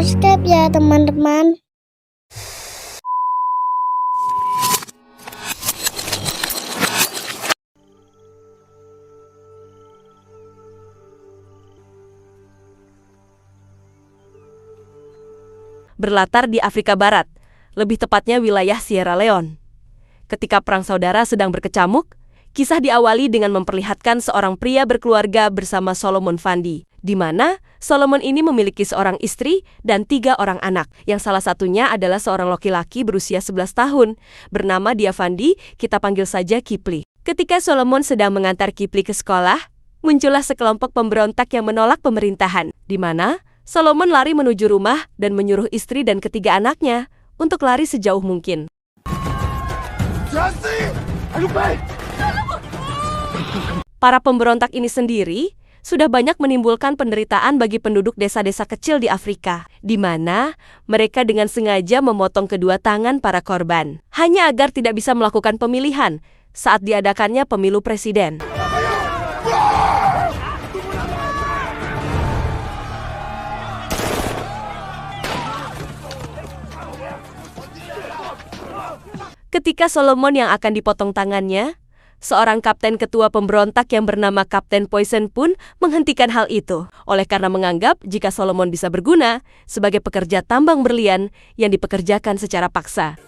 subscribe ya teman-teman. Berlatar di Afrika Barat, lebih tepatnya wilayah Sierra Leone. Ketika perang saudara sedang berkecamuk, kisah diawali dengan memperlihatkan seorang pria berkeluarga bersama Solomon Fandi, di mana Solomon ini memiliki seorang istri dan 3 orang anak, yang salah satunya adalah seorang laki-laki berusia 11 tahun, bernama dia Fandi, kita panggil saja Kipli. Ketika Solomon sedang mengantar Kipli ke sekolah, muncullah sekelompok pemberontak yang menolak pemerintahan, di mana Solomon lari menuju rumah dan menyuruh istri dan ketiga anaknya untuk lari sejauh mungkin. Para pemberontak ini sendiri sudah banyak menimbulkan penderitaan bagi penduduk desa-desa kecil di Afrika, di mana mereka dengan sengaja memotong kedua tangan para korban, hanya agar tidak bisa melakukan pemilihan saat diadakannya pemilu presiden. Ketika Solomon yang akan dipotong tangannya, seorang kapten ketua pemberontak yang bernama Kapten Poison pun menghentikan hal itu, oleh karena menganggap jika Solomon bisa berguna sebagai pekerja tambang berlian yang dipekerjakan secara paksa.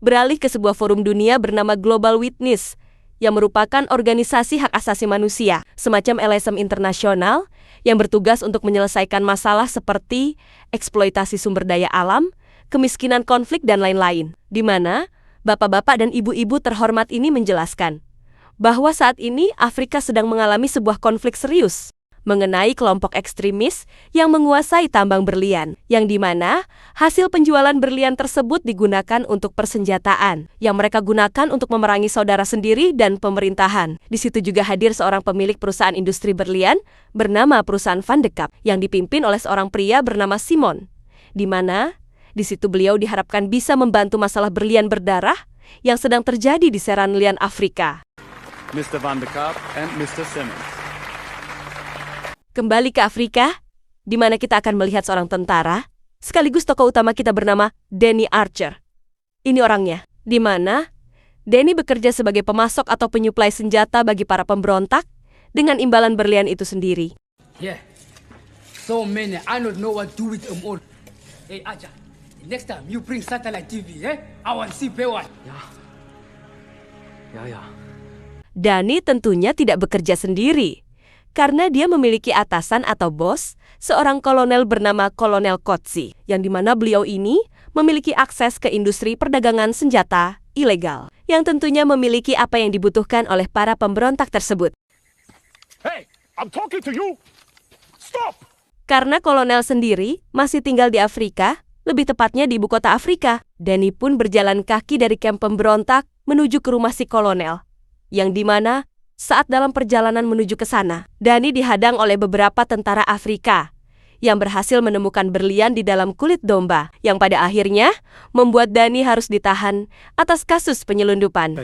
Beralih ke sebuah forum dunia bernama Global Witness, yang merupakan organisasi hak asasi manusia, semacam LSM internasional, yang bertugas untuk menyelesaikan masalah seperti eksploitasi sumber daya alam, kemiskinan konflik, dan lain-lain. Di mana bapak-bapak dan ibu-ibu terhormat ini menjelaskan bahwa saat ini Afrika sedang mengalami sebuah konflik serius mengenai kelompok ekstremis yang menguasai tambang berlian, yang dimana hasil penjualan berlian tersebut digunakan untuk persenjataan, yang mereka gunakan untuk memerangi saudara sendiri dan pemerintahan. Di situ juga hadir seorang pemilik perusahaan industri berlian bernama perusahaan Van de Kaap, yang dipimpin oleh seorang pria bernama Simon, di mana di situ beliau diharapkan bisa membantu masalah berlian berdarah yang sedang terjadi di Sierra Leone, Afrika. Mr. Van de Kaap and Mr. Simmons. Kembali ke Afrika, di mana kita akan melihat seorang tentara, sekaligus tokoh utama kita bernama Danny Archer. Ini orangnya, di mana Danny bekerja sebagai pemasok atau penyuplai senjata bagi para pemberontak dengan imbalan berlian itu sendiri. Yeah, so many, I don't know what to do with them all. Hey, Aja, next time you bring satellite TV, I want to see P1. Ya. Danny tentunya tidak bekerja sendiri, karena dia memiliki atasan atau bos, seorang kolonel bernama Kolonel Kotsi, yang dimana beliau ini memiliki akses ke industri perdagangan senjata ilegal, yang tentunya memiliki apa yang dibutuhkan oleh para pemberontak tersebut. Hey, I'm talking to you. Stop! Karena kolonel sendiri masih tinggal di Afrika, lebih tepatnya di ibu kota Afrika, Danny pun berjalan kaki dari kamp pemberontak menuju ke rumah si kolonel, yang dimana saat dalam perjalanan menuju ke sana, Danny dihadang oleh beberapa tentara Afrika yang berhasil menemukan berlian di dalam kulit domba, yang pada akhirnya membuat Danny harus ditahan atas kasus penyelundupan.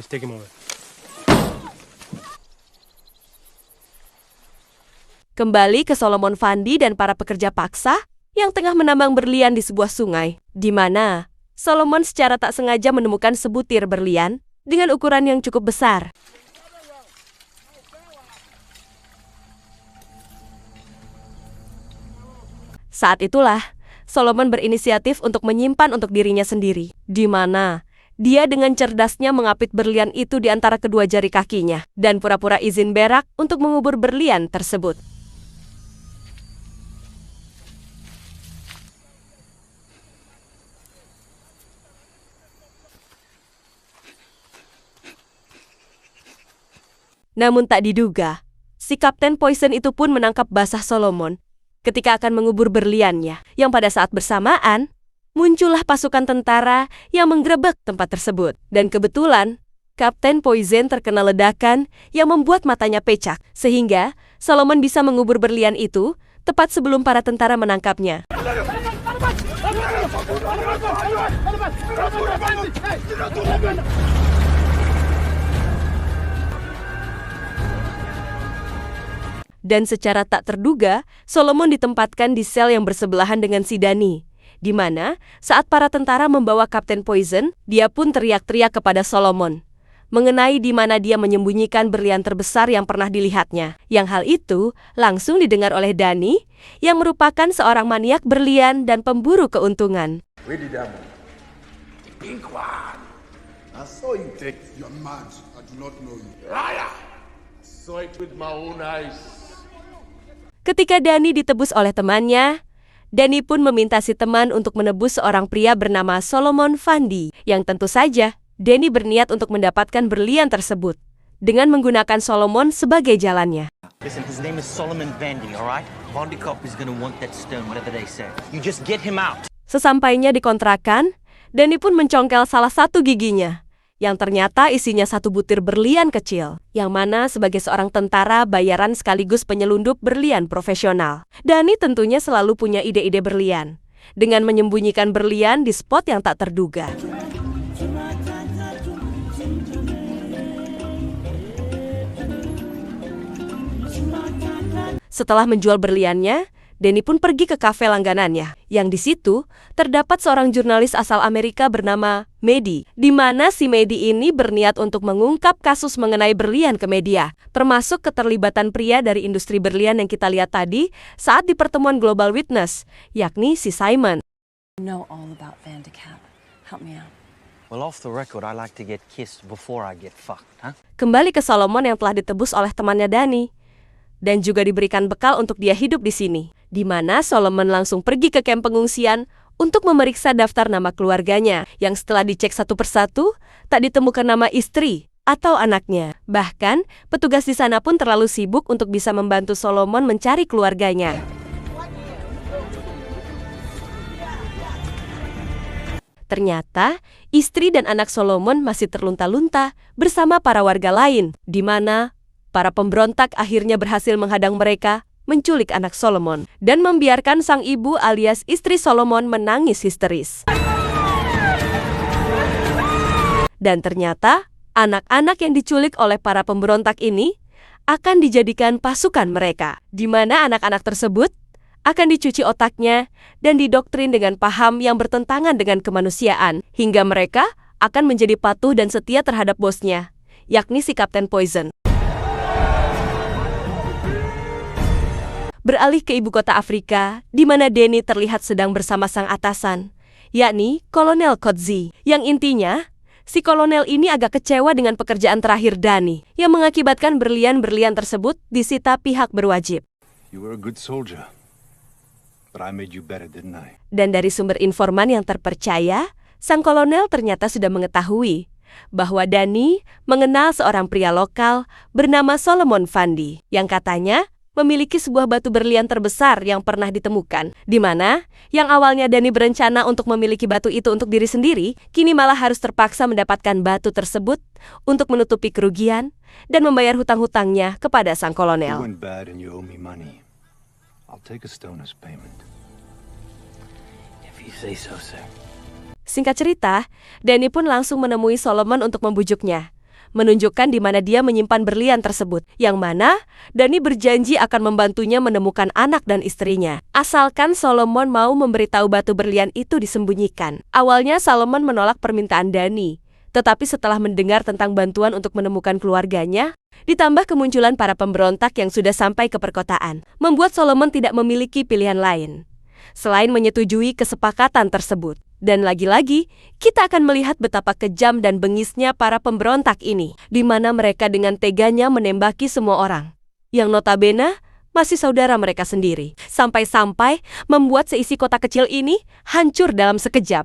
Kembali ke Solomon Fandi dan para pekerja paksa yang tengah menambang berlian di sebuah sungai, di mana Solomon secara tak sengaja menemukan sebutir berlian dengan ukuran yang cukup besar. Saat itulah, Solomon berinisiatif untuk menyimpan untuk dirinya sendiri, di mana dia dengan cerdasnya mengapit berlian itu di antara kedua jari kakinya, dan pura-pura izin berak untuk mengubur berlian tersebut. Namun tak diduga, si Kapten Poison itu pun menangkap basah Solomon ketika akan mengubur berliannya, yang pada saat bersamaan, muncullah pasukan tentara yang menggerebek tempat tersebut. Dan kebetulan, Kapten Poison terkena ledakan yang membuat matanya pecah, sehingga Solomon bisa mengubur berlian itu tepat sebelum para tentara menangkapnya. Dan secara tak terduga, Solomon ditempatkan di sel yang bersebelahan dengan si Dani, di mana saat para tentara membawa Kapten Poison, dia pun teriak-teriak kepada Solomon mengenai di mana dia menyembunyikan berlian terbesar yang pernah dilihatnya. Yang hal itu langsung didengar oleh Dani, yang merupakan seorang maniak berlian dan pemburu keuntungan. Where did that money? Ink one. I saw you take. You're mad. I do not know you. Liar! I saw it with my own eyes. Ketika Dani ditebus oleh temannya, Dani pun meminta si teman untuk menebus seorang pria bernama Solomon Fandi, yang tentu saja Dani berniat untuk mendapatkan berlian tersebut dengan menggunakan Solomon sebagai jalannya. Listen, his name is Solomon Vandy, all right? Vandy Cop is gonna want that stone, whatever they say. You just get him out. Sesampainya di kontrakan, Dani pun mencongkel salah satu giginya, yang ternyata isinya satu butir berlian kecil, yang mana sebagai seorang tentara bayaran sekaligus penyelundup berlian profesional. Dani tentunya selalu punya ide-ide berlian, dengan menyembunyikan berlian di spot yang tak terduga. Setelah menjual berliannya, Dani pun pergi ke kafe langganannya, yang di situ terdapat seorang jurnalis asal Amerika bernama Mehdi, di mana si Mehdi ini berniat untuk mengungkap kasus mengenai berlian ke media, termasuk keterlibatan pria dari industri berlian yang kita lihat tadi saat di pertemuan Global Witness, yakni si Simon. Know all about Vandicap. Help me out. Well, off the record, I like to get kissed before I get fucked, huh? Kembali ke Solomon yang telah ditebus oleh temannya Dani, dan juga diberikan bekal untuk dia hidup di sini, di mana Solomon langsung pergi ke kamp pengungsian untuk memeriksa daftar nama keluarganya, yang setelah dicek satu persatu, tak ditemukan nama istri atau anaknya. Bahkan, petugas di sana pun terlalu sibuk untuk bisa membantu Solomon mencari keluarganya. Ternyata, istri dan anak Solomon masih terlunta-lunta bersama para warga lain, di mana para pemberontak akhirnya berhasil menghadang mereka menculik anak Solomon dan membiarkan sang ibu alias istri Solomon menangis histeris. Dan ternyata, anak-anak yang diculik oleh para pemberontak ini akan dijadikan pasukan mereka, di mana anak-anak tersebut akan dicuci otaknya dan didoktrin dengan paham yang bertentangan dengan kemanusiaan, hingga mereka akan menjadi patuh dan setia terhadap bosnya, yakni si Kapten Poison. Beralih ke ibu kota Afrika, di mana Dani terlihat sedang bersama sang atasan, yakni Kolonel Kotzi, yang intinya, si kolonel ini agak kecewa dengan pekerjaan terakhir Dani, yang mengakibatkan berlian-berlian tersebut disita pihak berwajib. You were a good soldier, but I made you better, didn't I? Dan dari sumber informan yang terpercaya, sang kolonel ternyata sudah mengetahui bahwa Dani mengenal seorang pria lokal bernama Solomon Fandi, yang katanya memiliki sebuah batu berlian terbesar yang pernah ditemukan, di mana yang awalnya Dani berencana untuk memiliki batu itu untuk diri sendiri, kini malah harus terpaksa mendapatkan batu tersebut untuk menutupi kerugian dan membayar hutang-hutangnya kepada sang You kolonel. went bad and you owe me money. I'll take a stone as payment. If you say so, sir. Singkat cerita, Dani pun langsung menemui Solomon untuk membujuknya, menunjukkan di mana dia menyimpan berlian tersebut, yang mana Dani berjanji akan membantunya menemukan anak dan istrinya, asalkan Solomon mau memberitahu batu berlian itu disembunyikan. Awalnya Solomon menolak permintaan Dani, tetapi setelah mendengar tentang bantuan untuk menemukan keluarganya, ditambah kemunculan para pemberontak yang sudah sampai ke perkotaan, membuat Solomon tidak memiliki pilihan lain selain menyetujui kesepakatan tersebut. Dan lagi-lagi, kita akan melihat betapa kejam dan bengisnya para pemberontak ini, di mana mereka dengan teganya menembaki semua orang, yang notabene masih saudara mereka sendiri, sampai-sampai membuat seisi kota kecil ini hancur dalam sekejap.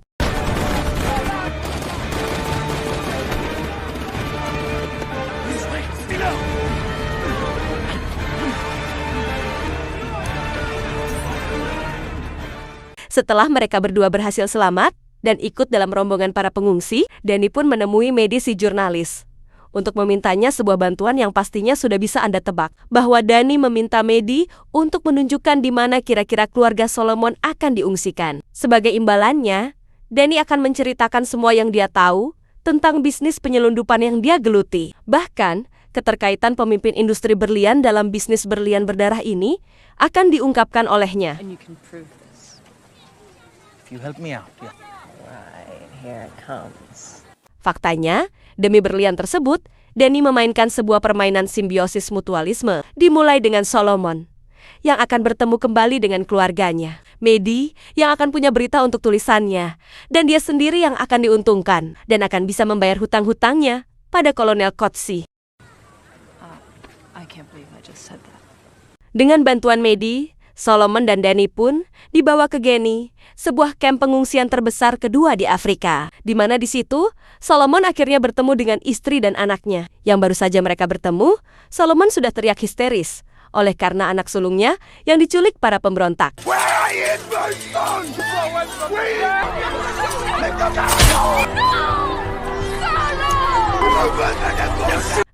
Setelah mereka berdua berhasil selamat dan ikut dalam rombongan para pengungsi, Dani pun menemui Mehdi si jurnalis untuk memintanya sebuah bantuan yang pastinya sudah bisa Anda tebak, bahwa Dani meminta Mehdi untuk menunjukkan di mana kira-kira keluarga Solomon akan diungsikan. Sebagai imbalannya, Dani akan menceritakan semua yang dia tahu tentang bisnis penyelundupan yang dia geluti. Bahkan, keterkaitan pemimpin industri berlian dalam bisnis berlian berdarah ini akan diungkapkan olehnya. And you can prove this. If you help me out, yeah. Right, here it comes. Faktanya, demi berlian tersebut, Danny memainkan sebuah permainan simbiosis mutualisme, dimulai dengan Solomon, yang akan bertemu kembali dengan keluarganya. Maddie, yang akan punya berita untuk tulisannya, dan dia sendiri yang akan diuntungkan, dan akan bisa membayar hutang-hutangnya pada Kolonel Kotsi. I can't believe I just said that. Dengan bantuan Maddie, Solomon dan Danny pun dibawa ke Geni, sebuah kamp pengungsian terbesar kedua di Afrika, di mana di situ Solomon akhirnya bertemu dengan istri dan anaknya. Yang baru saja mereka bertemu, Solomon sudah teriak histeris oleh karena anak sulungnya yang diculik para pemberontak.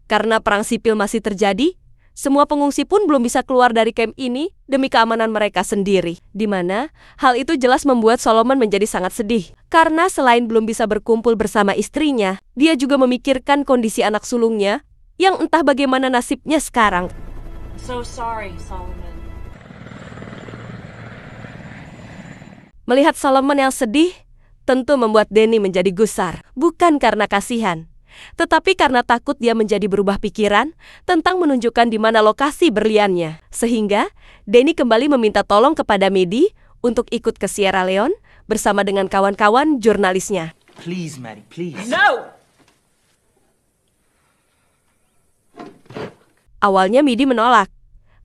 Karena perang sipil masih terjadi, semua pengungsi pun belum bisa keluar dari kamp ini demi keamanan mereka sendiri. Di mana hal itu jelas membuat Solomon menjadi sangat sedih. Karena selain belum bisa berkumpul bersama istrinya, dia juga memikirkan kondisi anak sulungnya yang entah bagaimana nasibnya sekarang. So sorry, Solomon. Melihat Solomon yang sedih, tentu membuat Danny menjadi gusar. Bukan karena kasihan, tetapi karena takut dia menjadi berubah pikiran tentang menunjukkan di mana lokasi berliannya. Sehingga, Danny kembali meminta tolong kepada Maddie untuk ikut ke Sierra Leone bersama dengan kawan-kawan jurnalisnya. Please, Maddie, please. No! Awalnya Maddie menolak,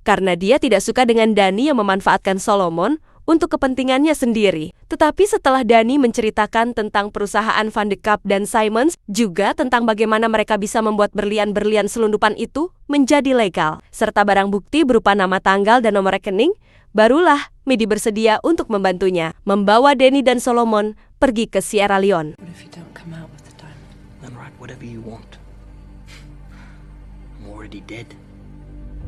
karena dia tidak suka dengan Danny yang memanfaatkan Solomon untuk kepentingannya sendiri. Tetapi setelah Danny menceritakan tentang perusahaan Van de Kaap dan Simons, juga tentang bagaimana mereka bisa membuat berlian-berlian selundupan itu menjadi legal, serta barang bukti berupa nama tanggal dan nomor rekening, barulah Maddie bersedia untuk membantunya, membawa Danny dan Solomon pergi ke Sierra Leone. What if you don't come out with the diamond? Then write whatever you want. I'm already dead.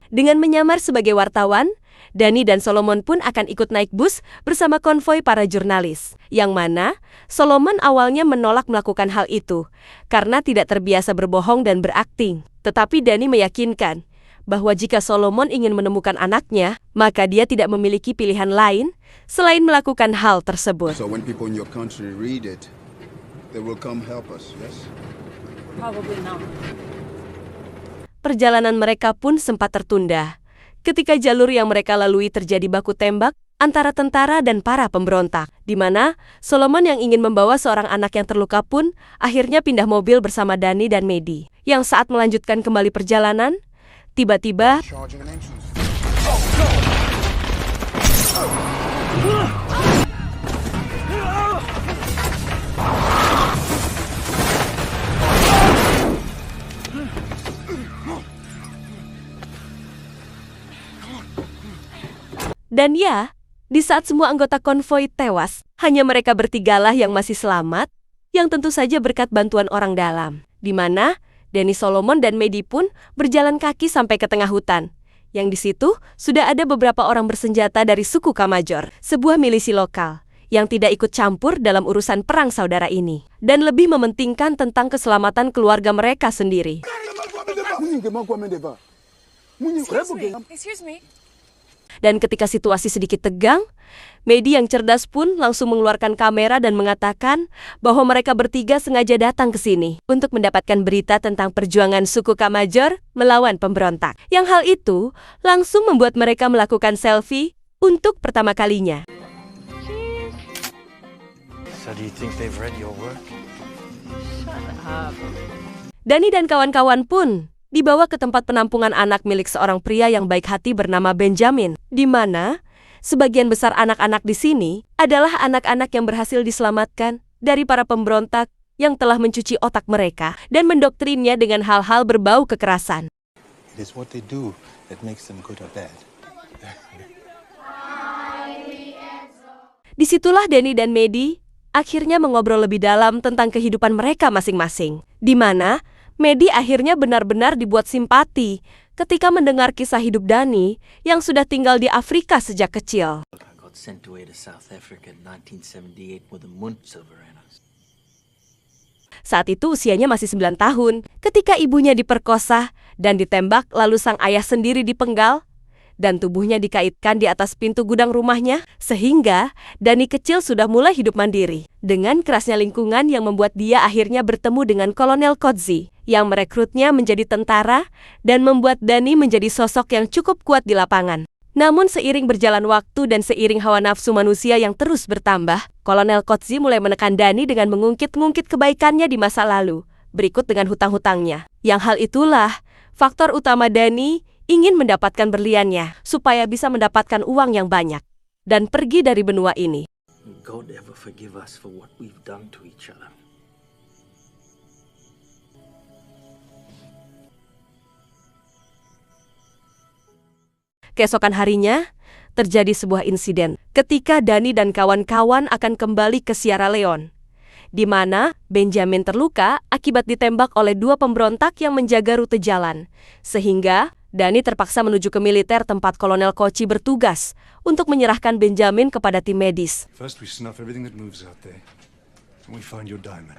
Dengan menyamar sebagai wartawan, Danny dan Solomon pun akan ikut naik bus bersama konvoi para jurnalis, yang mana Solomon awalnya menolak melakukan hal itu karena tidak terbiasa berbohong dan berakting. Tetapi Danny meyakinkan bahwa jika Solomon ingin menemukan anaknya, maka dia tidak memiliki pilihan lain selain melakukan hal tersebut. So when people in your country read it, they will come help us, yes? Probably not. Perjalanan mereka pun sempat tertunda ketika jalur yang mereka lalui terjadi baku tembak antara tentara dan para pemberontak, di mana Solomon yang ingin membawa seorang anak yang terluka pun akhirnya pindah mobil bersama Danny dan Maddie, yang saat melanjutkan kembali perjalanan, tiba-tiba Charging an entrance. dan ya, di saat semua anggota konvoi tewas, hanya mereka bertigalah yang masih selamat, yang tentu saja berkat bantuan orang dalam, di mana Danny, Solomon, dan Maddie pun berjalan kaki sampai ke tengah hutan. Yang di situ sudah ada beberapa orang bersenjata dari suku Kamajor, sebuah milisi lokal, yang tidak ikut campur dalam urusan perang saudara ini, dan lebih mementingkan tentang keselamatan keluarga mereka sendiri. Excuse me. Dan ketika situasi sedikit tegang, Maddie yang cerdas pun langsung mengeluarkan kamera dan mengatakan bahwa mereka bertiga sengaja datang ke sini untuk mendapatkan berita tentang perjuangan suku Kamajor melawan pemberontak. Yang hal itu langsung membuat mereka melakukan selfie untuk pertama kalinya. So do you think they've read your work? Danny dan kawan-kawan pun dibawa ke tempat penampungan anak milik seorang pria yang baik hati bernama Benjamin, di mana sebagian besar anak-anak di sini adalah anak-anak yang berhasil diselamatkan dari para pemberontak yang telah mencuci otak mereka dan mendoktrinnya dengan hal-hal berbau kekerasan. It is what they do that makes them good or bad. Disitulah Danny dan Maddie akhirnya mengobrol lebih dalam tentang kehidupan mereka masing-masing, di mana Maddie akhirnya benar-benar dibuat simpati ketika mendengar kisah hidup Danny yang sudah tinggal di Afrika sejak kecil. I got sent away to South Africa in 1978 with a Munt Silveranos. Saat itu usianya masih 9 tahun, ketika ibunya diperkosa dan ditembak lalu sang ayah sendiri dipenggal, dan tubuhnya dikaitkan di atas pintu gudang rumahnya, sehingga Dani kecil sudah mulai hidup mandiri. Dengan kerasnya lingkungan yang membuat dia akhirnya bertemu dengan Kolonel Kodzi, yang merekrutnya menjadi tentara dan membuat Dani menjadi sosok yang cukup kuat di lapangan. Namun seiring berjalan waktu dan seiring hawa nafsu manusia yang terus bertambah, Kolonel Kodzi mulai menekan Dani dengan mengungkit-ngungkit kebaikannya di masa lalu, berikut dengan hutang-hutangnya. Yang hal itulah faktor utama Dani ingin mendapatkan berliannya, supaya bisa mendapatkan uang yang banyak, dan pergi dari benua ini. God ever forgive us for what we've done to each other. Keesokan harinya, terjadi sebuah insiden ketika Dani dan kawan-kawan akan kembali ke Sierra Leone, di mana Benjamin terluka akibat ditembak oleh 2 pemberontak yang menjaga rute jalan, sehingga Dani terpaksa menuju ke militer tempat Kolonel Kochi bertugas untuk menyerahkan Benjamin kepada tim medis. First we snuff everything that moves out there. And we find your diamond.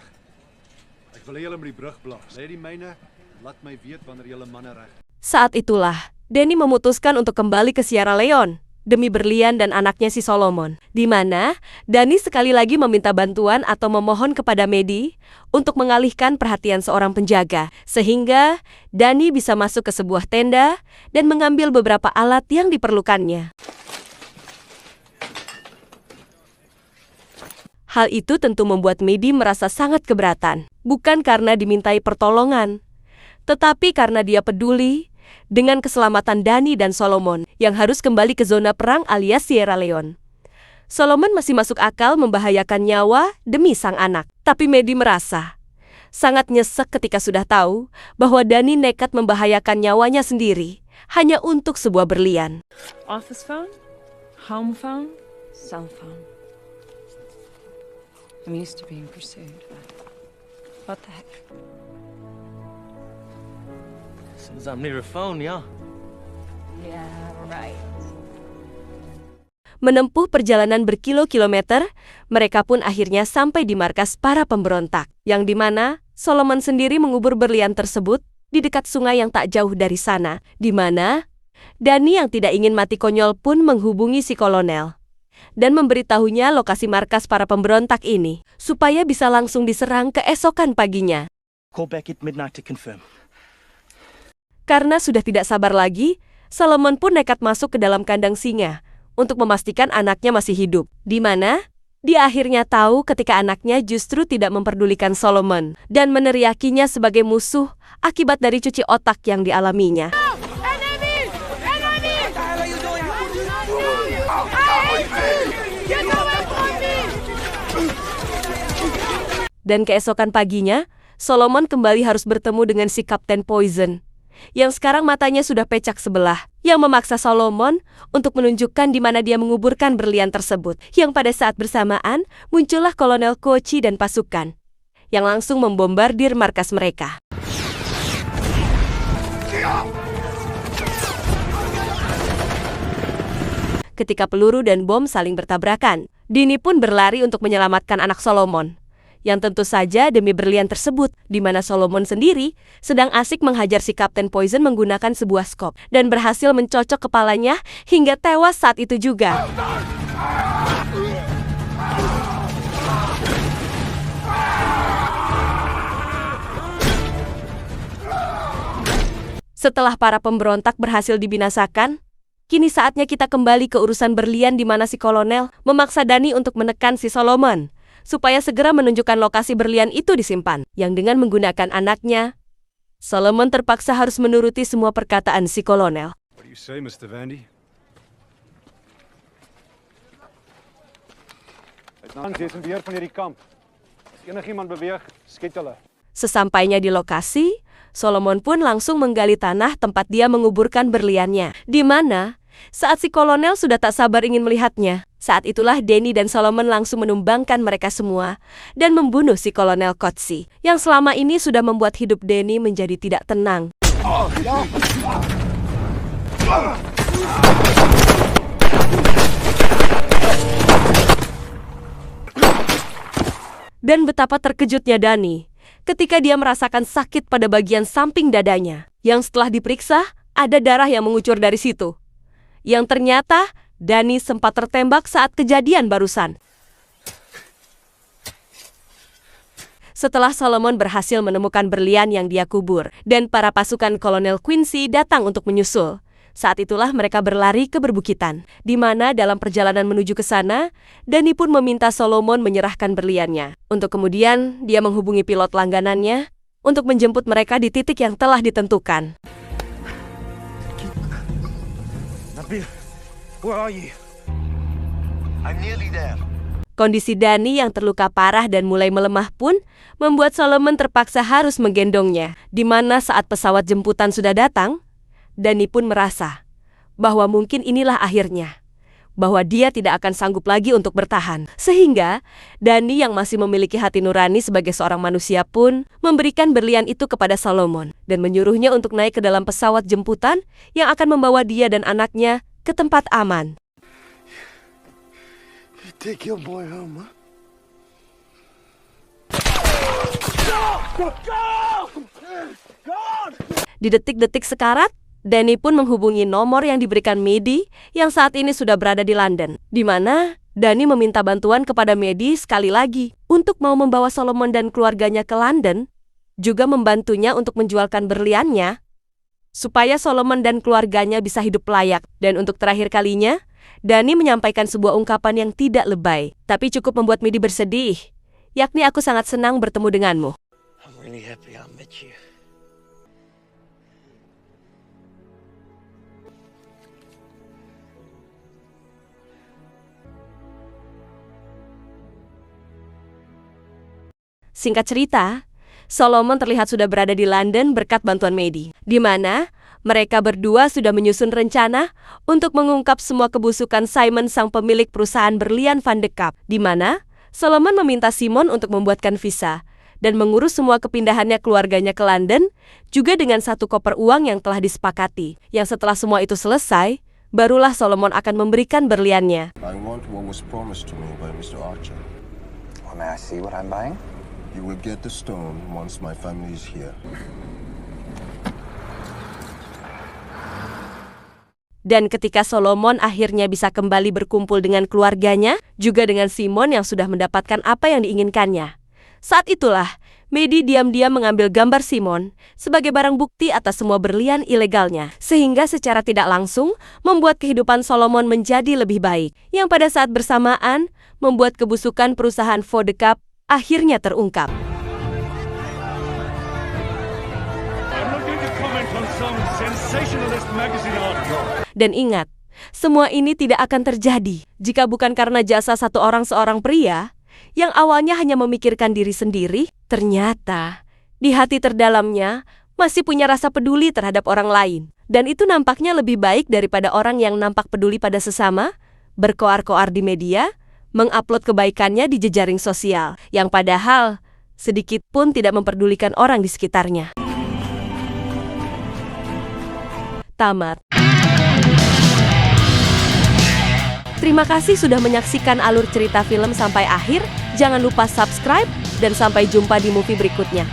Ek wil hê julle moet die brug blaas. Lê die myne, laat my weet wanneer julle manne reg. Saat itulah, Dani memutuskan untuk kembali ke Sierra Leone demi berlian dan anaknya si Solomon, di mana Dani sekali lagi meminta bantuan atau memohon kepada Medi untuk mengalihkan perhatian seorang penjaga, sehingga Dani bisa masuk ke sebuah tenda dan mengambil beberapa alat yang diperlukannya. Hal itu tentu membuat Medi merasa sangat keberatan, bukan karena dimintai pertolongan, tetapi karena dia peduli dengan keselamatan Dani dan Solomon yang harus kembali ke zona perang alias Sierra Leone. Solomon masih masuk akal membahayakan nyawa demi sang anak, tapi Medi merasa sangat nyesek ketika sudah tahu bahwa Dani nekat membahayakan nyawanya sendiri hanya untuk sebuah berlian. Office phone, home phone, cell phone. I'm used to being pursued, but what the heck? Since I'm near a phone, yeah. Yeah, right. Menempuh perjalanan berkilo-kilometer, mereka pun akhirnya sampai di markas para pemberontak, yang dimana Solomon sendiri mengubur berlian tersebut di dekat sungai yang tak jauh dari sana, di mana Dani yang tidak ingin mati konyol pun menghubungi si kolonel dan memberitahunya lokasi markas para pemberontak ini, supaya bisa langsung diserang keesokan paginya. Call back at midnight to confirm. Karena sudah tidak sabar lagi, Solomon pun nekat masuk ke dalam kandang singa untuk memastikan anaknya masih hidup, di mana dia akhirnya tahu ketika anaknya justru tidak memperdulikan Solomon dan meneriakinya sebagai musuh akibat dari cuci otak yang dialaminya. Dan keesokan paginya, Solomon kembali harus bertemu dengan si Kapten Poison, yang sekarang matanya sudah pecak sebelah, yang memaksa Solomon untuk menunjukkan di mana dia menguburkan berlian tersebut, yang pada saat bersamaan muncullah Kolonel Kochi dan pasukan, yang langsung membombardir markas mereka. Ketika peluru dan bom saling bertabrakan, Dini pun berlari untuk menyelamatkan anak Solomon, yang tentu saja demi berlian tersebut, di mana Solomon sendiri sedang asik menghajar si Kapten Poison menggunakan sebuah skop dan berhasil mencocok kepalanya hingga tewas saat itu juga. Setelah para pemberontak berhasil dibinasakan, kini saatnya kita kembali ke urusan berlian di mana si kolonel memaksa Dani untuk menekan si Solomon supaya segera menunjukkan lokasi berlian itu disimpan, yang dengan menggunakan anaknya, Solomon terpaksa harus menuruti semua perkataan si kolonel. What do you say, Mr. Vandy? Luitenant, jy is in beheer van hierdie kamp. As enigiemand beweeg, skiet hulle. Sesampainya di lokasi, Solomon pun langsung menggali tanah tempat dia menguburkan berliannya, di mana saat si kolonel sudah tak sabar ingin melihatnya. Saat itulah Dani dan Solomon langsung menumbangkan mereka semua dan membunuh si kolonel Kochi, yang selama ini sudah membuat hidup Dani menjadi tidak tenang. Dan betapa terkejutnya Dani ketika dia merasakan sakit pada bagian samping dadanya, yang setelah diperiksa, ada darah yang mengucur dari situ. Yang ternyata, Danny sempat tertembak saat kejadian barusan. Setelah Solomon berhasil menemukan berlian yang dia kubur, dan para pasukan Kolonel Quincy datang untuk menyusul. Saat itulah mereka berlari ke perbukitan, di mana dalam perjalanan menuju ke sana, Danny pun meminta Solomon menyerahkan berliannya. Untuk kemudian, dia menghubungi pilot langganannya untuk menjemput mereka di titik yang telah ditentukan. Nabil, where are you? I'm nearly there. Kondisi Danny yang terluka parah dan mulai melemah pun membuat Solomon terpaksa harus menggendongnya, di mana saat pesawat jemputan sudah datang, Danny pun merasa bahwa mungkin inilah akhirnya, bahwa dia tidak akan sanggup lagi untuk bertahan. Sehingga, Danny yang masih memiliki hati nurani sebagai seorang manusia pun memberikan berlian itu kepada Solomon dan menyuruhnya untuk naik ke dalam pesawat jemputan yang akan membawa dia dan anaknya ke tempat aman. Take your boy home, huh? Di detik-detik sekarat, Danny pun menghubungi nomor yang diberikan Mehdi yang saat ini sudah berada di London, di mana Danny meminta bantuan kepada Mehdi sekali lagi untuk mau membawa Solomon dan keluarganya ke London, juga membantunya untuk menjualkan berliannya, supaya Solomon dan keluarganya bisa hidup layak. Dan untuk terakhir kalinya, Danny menyampaikan sebuah ungkapan yang tidak lebay, tapi cukup membuat Mehdi bersedih, yakni aku sangat senang bertemu denganmu. I'm really happy I met you. Singkat cerita, Solomon terlihat sudah berada di London berkat bantuan Mehdi, di mana mereka berdua sudah menyusun rencana untuk mengungkap semua kebusukan Simon sang pemilik perusahaan berlian Van de Kaap, di mana Solomon meminta Simon untuk membuatkan visa dan mengurus semua kepindahannya keluarganya ke London, juga dengan satu koper uang yang telah disepakati. Yang setelah semua itu selesai, barulah Solomon akan memberikan berliannya. I want what was promised to me by Mr. Archer. Well, may I see what I'm buying? You will get the stone once my family is here. Dan ketika Solomon akhirnya bisa kembali berkumpul dengan keluarganya, juga dengan Simon yang sudah mendapatkan apa yang diinginkannya. Saat itulah, Mehdi diam-diam mengambil gambar Simon sebagai barang bukti atas semua berlian ilegalnya, sehingga secara tidak langsung membuat kehidupan Solomon menjadi lebih baik, yang pada saat bersamaan membuat kebusukan perusahaan Van de Kaap akhirnya terungkap. Dan ingat, semua ini tidak akan terjadi jika bukan karena jasa seorang pria yang awalnya hanya memikirkan diri sendiri, ternyata di hati terdalamnya masih punya rasa peduli terhadap orang lain. Dan itu nampaknya lebih baik daripada orang yang nampak peduli pada sesama, berkoar-koar di media, mengupload kebaikannya di jejaring sosial, yang padahal sedikit pun tidak memperdulikan orang di sekitarnya. Tamat. Terima kasih sudah menyaksikan alur cerita film sampai akhir. Jangan lupa subscribe dan sampai jumpa di movie berikutnya.